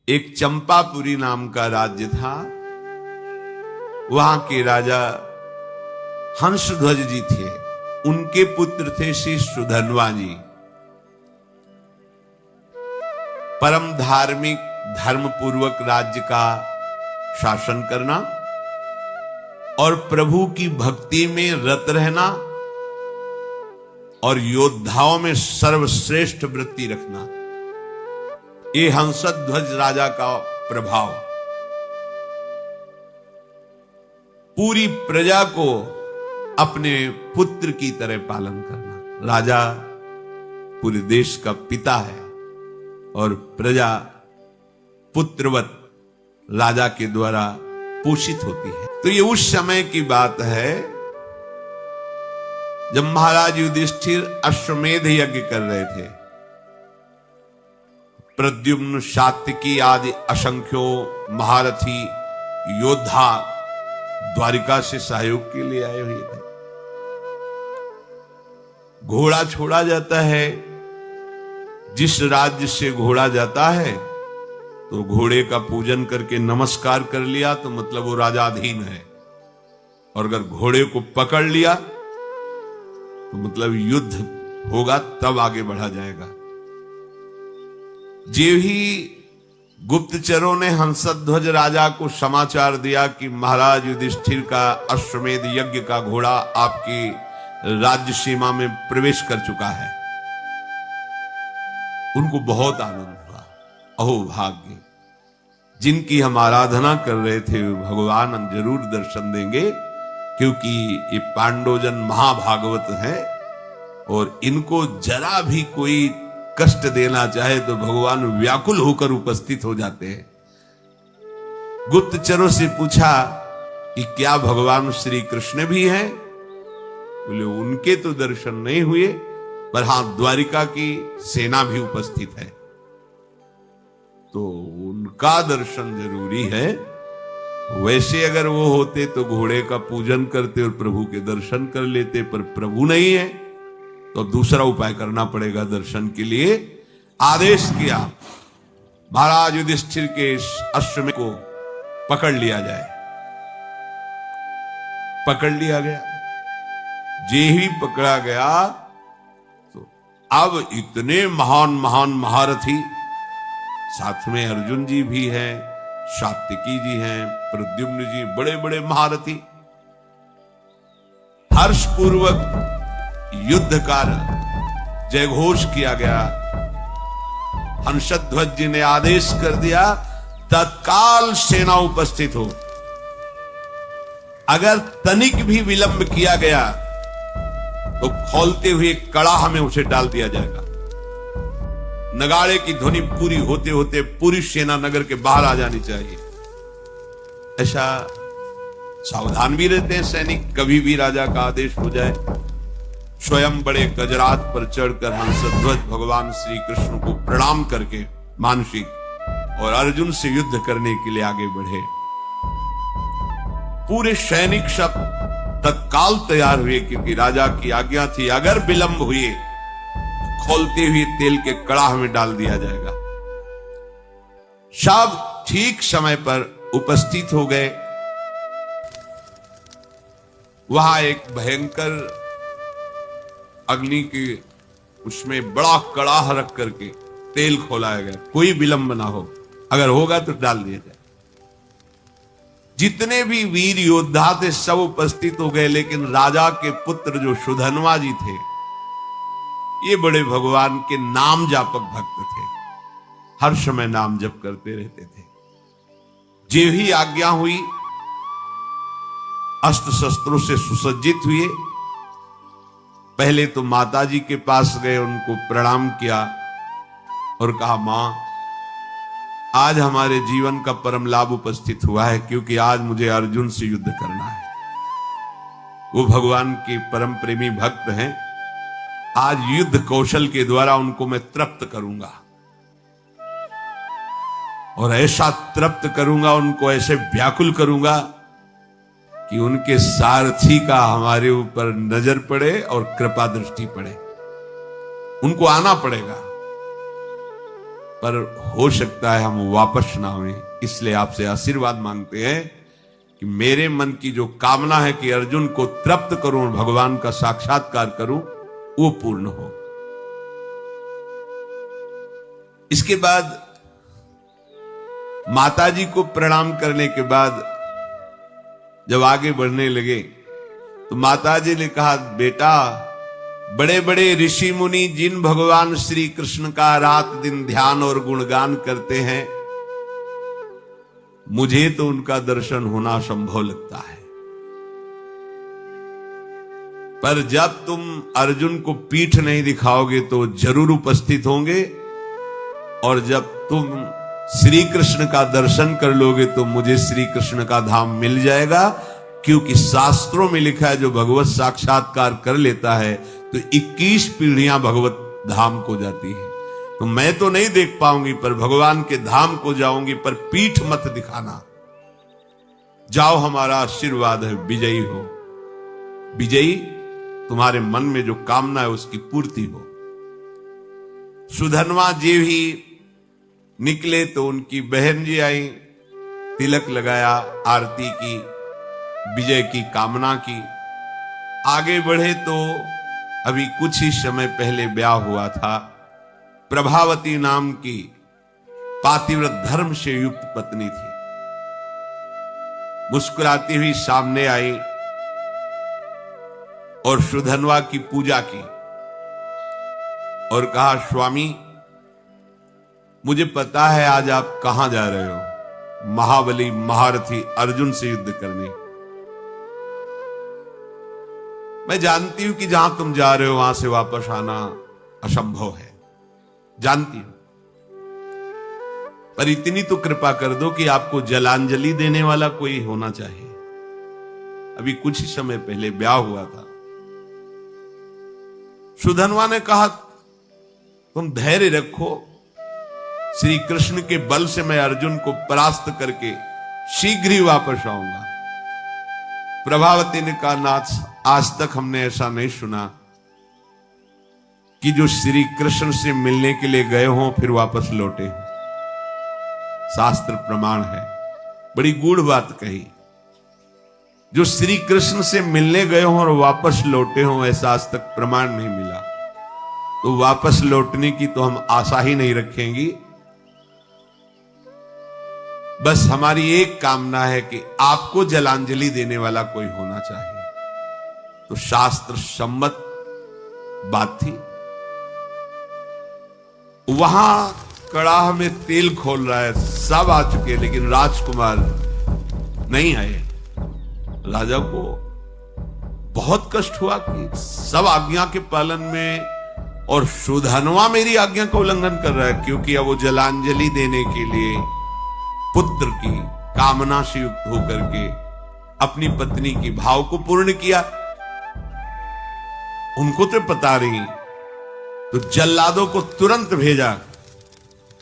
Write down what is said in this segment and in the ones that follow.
एक चंपापुरी नाम का राज्य था। वहां के राजा हंसध्वज जी थे, उनके पुत्र थे श्री सुधन्वा जी। परम धार्मिक, धर्मपूर्वक राज्य का शासन करना और प्रभु की भक्ति में रत रहना और योद्धाओं में सर्वश्रेष्ठ वृत्ति रखना, ये हंसध्वज राजा का प्रभाव। पूरी प्रजा को अपने पुत्र की तरह पालन करना। राजा पूरे देश का पिता है और प्रजा पुत्रवत राजा के द्वारा पोषित होती है। तो ये उस समय की बात है जब महाराज युधिष्ठिर अश्वमेध यज्ञ कर रहे थे। प्रद्युम्न, सात्यकी आदि असंख्यो महारथी योद्धा द्वारिका से सहयोग के लिए आए हुए थे। घोड़ा छोड़ा जाता है, जिस राज्य से घोड़ा जाता है तो घोड़े का पूजन करके नमस्कार कर लिया तो मतलब वो राजाधीन है, और अगर घोड़े को पकड़ लिया तो मतलब युद्ध होगा, तब आगे बढ़ा जाएगा। जे ही गुप्तचरों ने हंसध्वज राजा को समाचार दिया कि महाराज युधिष्ठिर का अश्वमेध यज्ञ का घोड़ा आपकी राज्य सीमा में प्रवेश कर चुका है, उनको बहुत आनंद हुआ। अहो भाग्य, जिनकी हम आराधना कर रहे थे भगवान जरूर दर्शन देंगे, क्योंकि ये पांडवजन महाभागवत है और इनको जरा भी कोई कष्ट देना चाहे तो भगवान व्याकुल होकर उपस्थित हो जाते हैं। गुप्तचरों से पूछा कि क्या भगवान श्री कृष्ण भी हैं? बोले उनके तो दर्शन नहीं हुए, पर हां द्वारिका की सेना भी उपस्थित है, तो उनका दर्शन जरूरी है। वैसे अगर वो होते तो घोड़े का पूजन करते और प्रभु के दर्शन कर लेते, पर प्रभु नहीं है तो दूसरा उपाय करना पड़ेगा दर्शन के लिए। आदेश किया महाराज युधिष्ठिर के अश्व को पकड़ लिया जाए। पकड़ लिया गया। जे ही पकड़ा गया तो अब इतने महान महान महारथी, साथ में अर्जुन जी भी हैं, सात्यकी जी हैं, प्रद्युम्न जी, बड़े बड़े महारथी। हर्षपूर्वक युद्ध का जयघोष किया गया। हंसध्वज जी ने आदेश कर दिया तत्काल सेना उपस्थित हो। अगर तनिक भी विलंब किया गया तो खौलते हुए कड़ाह में उसे डाल दिया जाएगा। नगाड़े की ध्वनि पूरी होते होते पूरी सेना नगर के बाहर आ जानी चाहिए। ऐसा सावधान भी रहते हैं सैनिक, कभी भी राजा का आदेश हो जाए। स्वयं बड़े गजरात पर चढ़कर हंसध्वज भगवान श्री कृष्ण को प्रणाम करके मानसिक और अर्जुन से युद्ध करने के लिए आगे बढ़े। पूरे सैनिक सब तत्काल तैयार हुए, क्योंकि राजा की आज्ञा थी अगर विलंब हुए खोलते हुए तेल के कड़ाह में डाल दिया जाएगा। सब ठीक समय पर उपस्थित हो गए। वहां एक भयंकर अग्नि के उसमें बड़ा कड़ाह रख करके तेल खोलाया गया, कोई विलंब ना हो, अगर होगा तो डाल दिया जाए। जितने भी वीर योद्धा थे सब उपस्थित हो गए, लेकिन राजा के पुत्र जो सुधन्वा जी थे, ये बड़े भगवान के नाम जापक भक्त थे, हर समय नाम जप करते रहते थे। जे ही आज्ञा हुई अस्त्र शस्त्रों से सुसज्जित हुए। पहले तो माता जी के पास गए, उनको प्रणाम किया और कहा मां, आज हमारे जीवन का परम लाभ उपस्थित हुआ है, क्योंकि आज मुझे अर्जुन से युद्ध करना है। वो भगवान के परम प्रेमी भक्त हैं। आज युद्ध कौशल के द्वारा उनको मैं तृप्त करूंगा, और ऐसा तृप्त करूंगा, उनको ऐसे व्याकुल करूंगा कि उनके सारथी का हमारे ऊपर नजर पड़े और कृपा दृष्टि पड़े। उनको आना पड़ेगा, पर हो सकता है हम वापस ना आए, इसलिए आपसे आशीर्वाद मांगते हैं कि मेरे मन की जो कामना है कि अर्जुन को तृप्त करूं, भगवान का साक्षात्कार करूं, वो पूर्ण हो। इसके बाद माताजी को प्रणाम करने के बाद जब आगे बढ़ने लगे तो माताजी ने कहा, बेटा, बड़े बड़े ऋषि मुनि जिन भगवान श्री कृष्ण का रात दिन ध्यान और गुणगान करते हैं, मुझे तो उनका दर्शन होना संभव लगता है, पर जब तुम अर्जुन को पीठ नहीं दिखाओगे तो जरूर उपस्थित होंगे, और जब तुम श्री कृष्ण का दर्शन कर लोगे तो मुझे श्री कृष्ण का धाम मिल जाएगा, क्योंकि शास्त्रों में लिखा है जो भगवत साक्षात्कार कर लेता है तो 21 पीढ़ियां भगवत धाम को जाती है। तो मैं तो नहीं देख पाऊंगी, पर भगवान के धाम को जाऊंगी, पर पीठ मत दिखाना। जाओ, हमारा आशीर्वाद है, विजयी हो। विजयी, तुम्हारे मन में जो कामना है उसकी पूर्ति हो। सुधनवा जी भी निकले तो उनकी बहन जी आई, तिलक लगाया, आरती की, विजय की कामना की। आगे बढ़े तो अभी कुछ ही समय पहले ब्याह हुआ था। प्रभावती नाम की पातिव्रत धर्म से युक्त पत्नी थी। मुस्कुराती हुई सामने आई और सुधनवा की पूजा की और कहा, स्वामी, मुझे पता है आज आप कहां जा रहे हो, महाबली महारथी अर्जुन से युद्ध करने। मैं जानती हूं कि जहां तुम जा रहे हो वहां से वापस आना असंभव है, जानती हूं, पर इतनी तो कृपा कर दो कि आपको जलांजलि देने वाला कोई होना चाहिए। अभी कुछ ही समय पहले ब्याह हुआ था। सुधनवा ने कहा, तुम धैर्य रखो, श्री कृष्ण के बल से मैं अर्जुन को परास्त करके शीघ्र ही वापस आऊंगा। प्रभावती ने कहा, नाथ, आज तक हमने ऐसा नहीं सुना कि जो श्री कृष्ण से मिलने के लिए गए हों फिर वापस लौटे। शास्त्र प्रमाण है, बड़ी गूढ़ बात कही। जो श्री कृष्ण से मिलने गए हों और वापस लौटे हों, ऐसा आज तक प्रमाण नहीं मिला। तो वापस लौटने की तो हम आशा ही नहीं रखेंगी। बस हमारी एक कामना है कि आपको जलांजलि देने वाला कोई होना चाहिए। तो शास्त्र सम्मत बात थी। वहां कड़ाह में तेल खोल रहा है, सब आ चुके, लेकिन राजकुमार नहीं आए। राजा को बहुत कष्ट हुआ कि सब आज्ञा के पालन में और सुधनवा मेरी आज्ञा का उल्लंघन कर रहा है, क्योंकि अब वो जलांजलि देने के लिए पुत्र की कामना से युक्त होकर के अपनी पत्नी की भाव को पूर्ण किया। उनको तो पता नहीं, तो जल्लादों को तुरंत भेजा,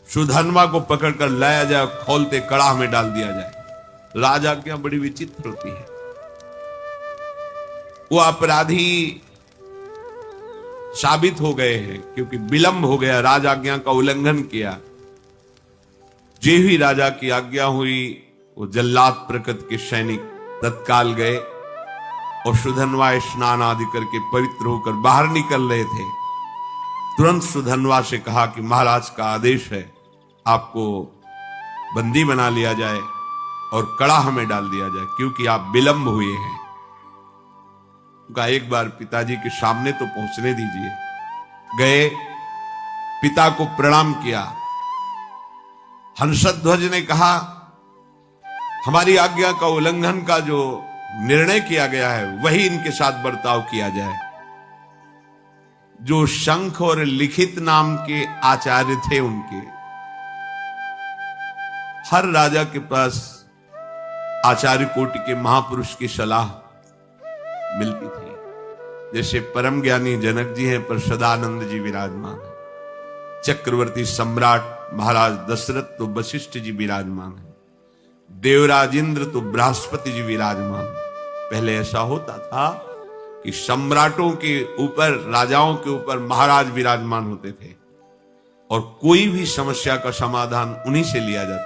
सुधनवा को पकड़कर लाया जाए, खोलते कड़ाह में डाल दिया जाए। राजा क्या बड़ी विचित्र होती है। वो अपराधी साबित हो गए हैं, क्योंकि विलंब हो गया, राज आज्ञा का उल्लंघन किया। जे ही राजा की आज्ञा हुई, वो जल्लाद प्रकृति के सैनिक तत्काल गए और सुधनवा स्नान आदि करके पवित्र होकर बाहर निकल रहे थे। तुरंत सुधनवा से कहा कि महाराज का आदेश है, आपको बंदी बना लिया जाए और कड़ाह में डाल दिया जाए, क्योंकि आप विलंब हुए हैं। उनका एक बार पिताजी के सामने तो पहुंचने दीजिए। गए, पिता को प्रणाम किया। हंसध्वज ने कहा, हमारी आज्ञा का उल्लंघन का जो निर्णय किया गया है वही इनके साथ बर्ताव किया जाए। जो शंख और लिखित नाम के आचार्य थे, उनके हर राजा के पास आचार्य कोटि के महापुरुष की सलाह मिलती थी। जैसे परम ज्ञानी जनक जी हैं, पर सदानंद जी विराजमान है। चक्रवर्ती सम्राट महाराज दशरथ तो वशिष्ठ जी विराजमान है। देवराज इंद्र तो बृहस्पति जी विराजमान। पहले ऐसा होता था कि सम्राटों के ऊपर, राजाओं के ऊपर महाराज विराजमान होते थे और कोई भी समस्या का समाधान उन्हीं से लिया जाता है।